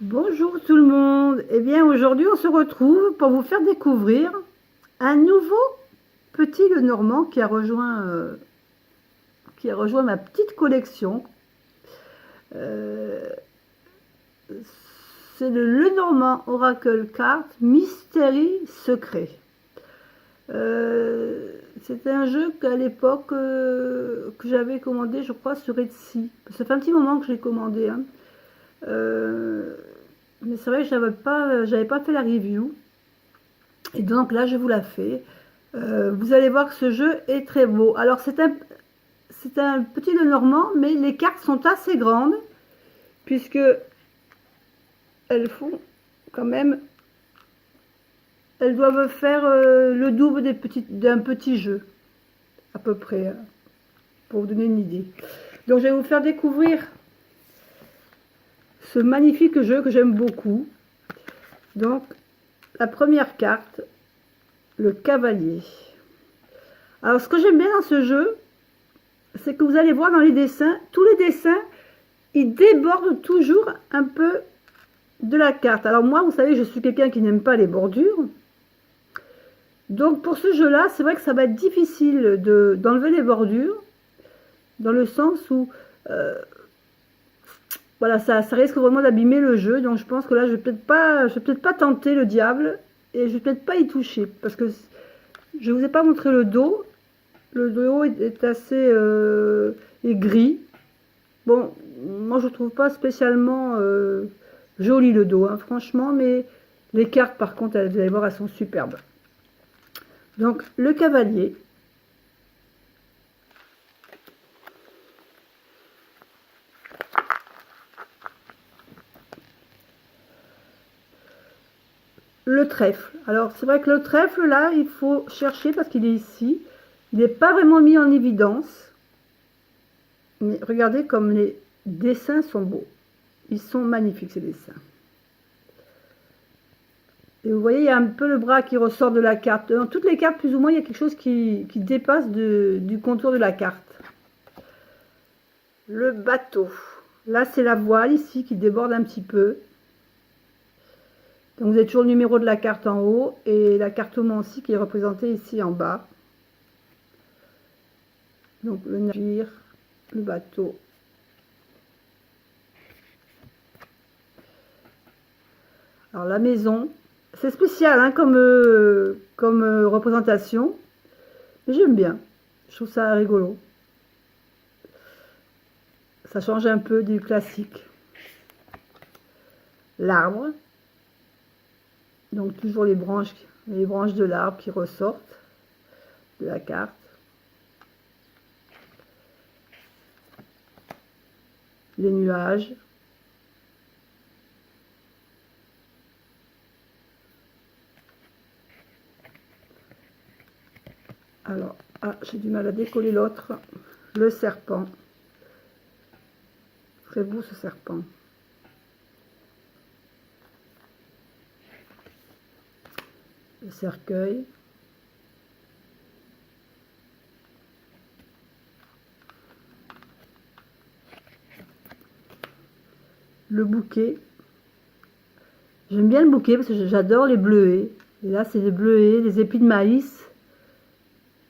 Bonjour tout le monde. Eh bien aujourd'hui on se retrouve pour vous faire découvrir un nouveau petit Lenormand qui a rejoint ma petite collection. Euh, c'est le Lenormand Oracle Card Mystery Secret. C'était un jeu qu'à l'époque que j'avais commandé, je crois, sur Etsy. Ça fait un petit moment que je l'ai commandé, hein. Mais c'est vrai que j'avais pas fait la review. Et donc là, je vous la fais. Vous allez voir que ce jeu est très beau. Alors, c'est un petit Lenormand, mais les cartes sont assez grandes, puisque elles font quand même... Elles doivent faire le double d'un petit jeu, à peu près, pour vous donner une idée. Donc, je vais vous faire découvrir ce magnifique jeu que j'aime beaucoup. Donc, la première carte, le cavalier. Alors, ce que j'aime bien dans ce jeu, c'est que vous allez voir dans les dessins, tous les dessins, ils débordent toujours un peu de la carte. Alors moi, vous savez, je suis quelqu'un qui n'aime pas les bordures. Donc pour ce jeu-là, c'est vrai que ça va être difficile d'enlever les bordures, dans le sens où, voilà, ça risque vraiment d'abîmer le jeu. Donc je pense que là, je vais peut-être pas tenter le diable, et je vais peut-être pas y toucher, parce que je vous ai pas montré le dos. Le dos est assez gris. Bon, moi je trouve pas spécialement joli le dos, hein, franchement, mais les cartes par contre, vous allez voir, elles sont superbes. Donc le cavalier. Le trèfle. Alors c'est vrai que le trèfle là, il faut chercher parce qu'il est ici. Il n'est pas vraiment mis en évidence. Mais regardez comme les dessins sont beaux. Ils sont magnifiques ces dessins. Et vous voyez, il y a un peu le bras qui ressort de la carte. Dans toutes les cartes, plus ou moins, il y a quelque chose qui dépasse du contour de la carte. Le bateau. Là, c'est la voile ici qui déborde un petit peu. Donc, vous avez toujours le numéro de la carte en haut et la carte au aussi qui est représentée ici en bas. Donc, le navire, le bateau. Alors, la maison. C'est spécial hein, comme représentation, mais j'aime bien. Je trouve ça rigolo. Ça change un peu du classique. L'arbre. Donc toujours les branches de l'arbre qui ressortent de la carte. Les nuages. Alors, j'ai du mal à décoller l'autre. Le serpent. Très beau ce serpent. Le cercueil. Le bouquet. J'aime bien le bouquet parce que j'adore les bleuets. Et là, c'est les bleuets, les épis de maïs.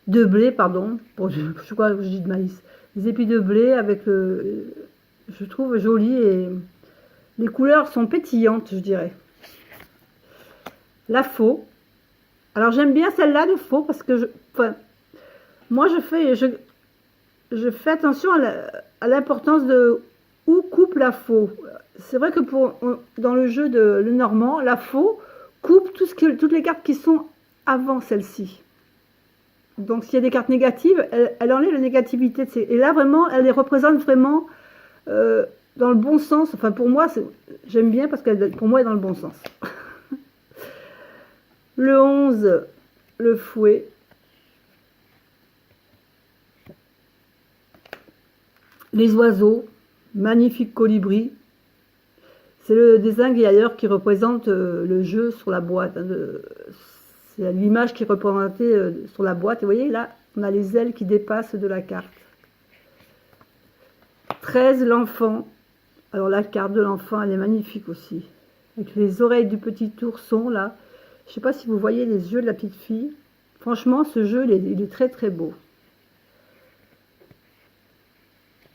De blé, pardon. Bon, je crois que je dis de maïs. Les épis de blé avec le... Je trouve joli et les couleurs sont pétillantes, je dirais. La faux. Alors j'aime bien celle-là de faux parce que moi je fais attention à l'importance de où coupe la faux. C'est vrai que dans le jeu de Lenormand, la faux coupe toutes les cartes qui sont avant celle-ci. Donc s'il y a des cartes négatives, elle enlève la négativité. Et là vraiment, elle les représente vraiment dans le bon sens. Enfin pour moi, j'aime bien parce qu'elle pour moi est dans le bon sens. Le 11, le fouet. Les oiseaux, magnifique colibri. C'est le dessin ailleurs qui représente le jeu sur la boîte. C'est l'image qui est représentée sur la boîte. Et vous voyez, là, on a les ailes qui dépassent de la carte. 13, l'enfant. Alors la carte de l'enfant, elle est magnifique aussi. avec les oreilles du petit ourson, là. Je sais pas si vous voyez les yeux de la petite fille. Franchement, ce jeu, il est très très beau.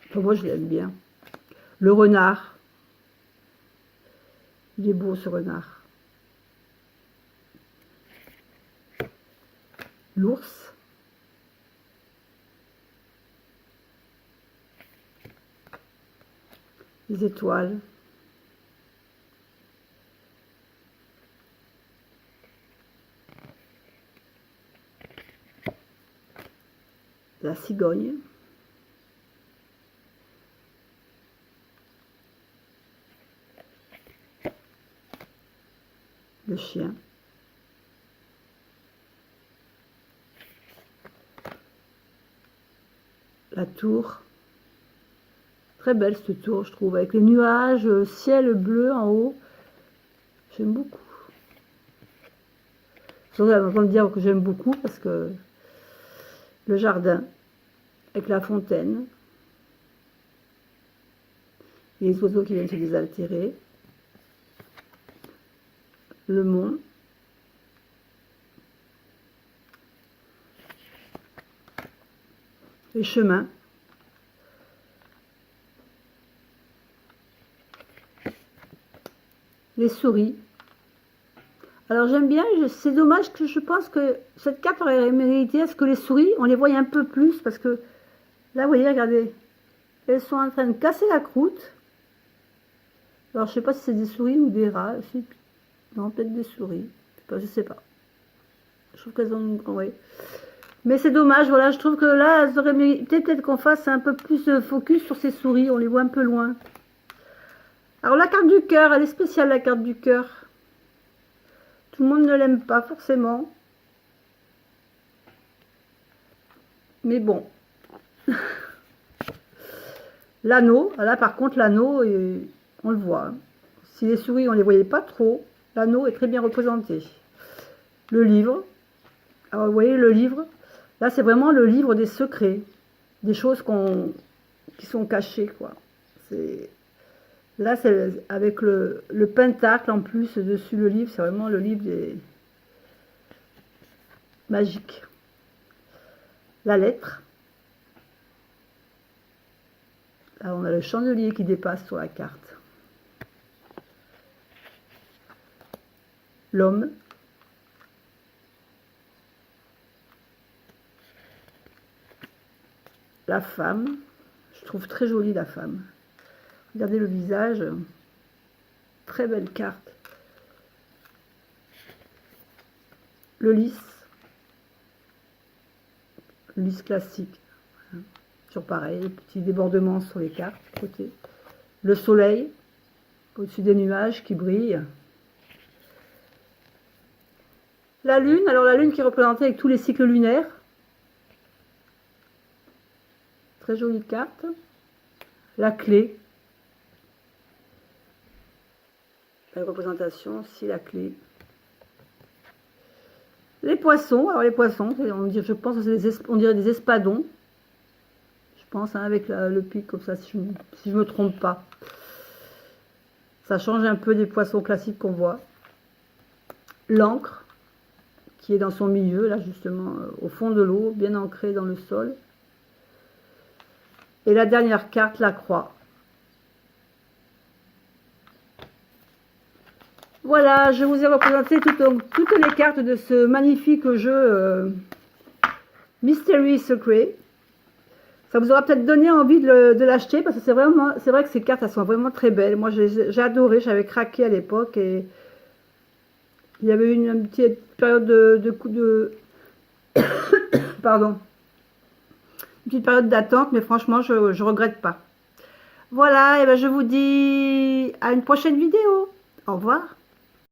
Enfin, moi, je l'aime bien. Le renard. Il est beau, ce renard. L'ours. Les étoiles. La cigogne. Le chien. La tour. Très belle cette tour, je trouve, avec les nuages, ciel bleu en haut. J'aime beaucoup. Vous allez me dire que j'aime beaucoup parce que le jardin, avec la fontaine, les oiseaux qui viennent se désaltérer, le mont, les chemins, les souris. Alors j'aime bien, c'est dommage que je pense que cette carte aurait mérité à ce que les souris, on les voie un peu plus, parce que là, vous voyez, regardez, elles sont en train de casser la croûte. Alors je sais pas si c'est des souris ou des rats, non, peut-être des souris, je sais pas. Je trouve qu'elles ont, ouais. Mais c'est dommage, voilà, je trouve que là, elles auraient mérité peut-être qu'on fasse un peu plus de focus sur ces souris, on les voit un peu loin. Alors la carte du cœur, elle est spéciale, la carte du cœur. Tout le monde ne l'aime pas forcément. Mais bon. L'anneau, là par contre l'anneau, on le voit. Si les souris on ne les voyait pas trop, l'anneau est très bien représenté. Le livre. Alors vous voyez le livre. Là c'est vraiment le livre des secrets. Des choses qui sont cachées, quoi. Là, c'est avec le pentacle en plus dessus le livre, c'est vraiment le livre des magique. La lettre. Là, on a le chandelier qui dépasse sur la carte. L'homme. La femme. Je trouve très jolie la femme. Regardez le visage, très belle carte. Le lys classique. Toujours pareil, petit débordement sur les cartes, côté. Le soleil, au-dessus des nuages qui brillent. La lune, alors la lune qui est représentée avec tous les cycles lunaires. Très jolie carte. La clé. La représentation, aussi la clé. Les poissons, alors les poissons, je pense que on dirait des espadons. Je pense, hein, avec le pic comme ça, si je me trompe pas. Ça change un peu des poissons classiques qu'on voit. L'encre, qui est dans son milieu, là justement, au fond de l'eau, bien ancrée dans le sol. Et la dernière carte, la croix. Voilà, je vous ai représenté toutes les cartes de ce magnifique jeu Mystery Secret. Ça vous aura peut-être donné envie de l'acheter parce que c'est vrai que ces cartes, elles sont vraiment très belles. Moi, j'ai adoré, j'avais craqué à l'époque et il y avait eu une petite période pardon, une petite période d'attente, mais franchement, je regrette pas. Voilà, et ben je vous dis à une prochaine vidéo. Au revoir.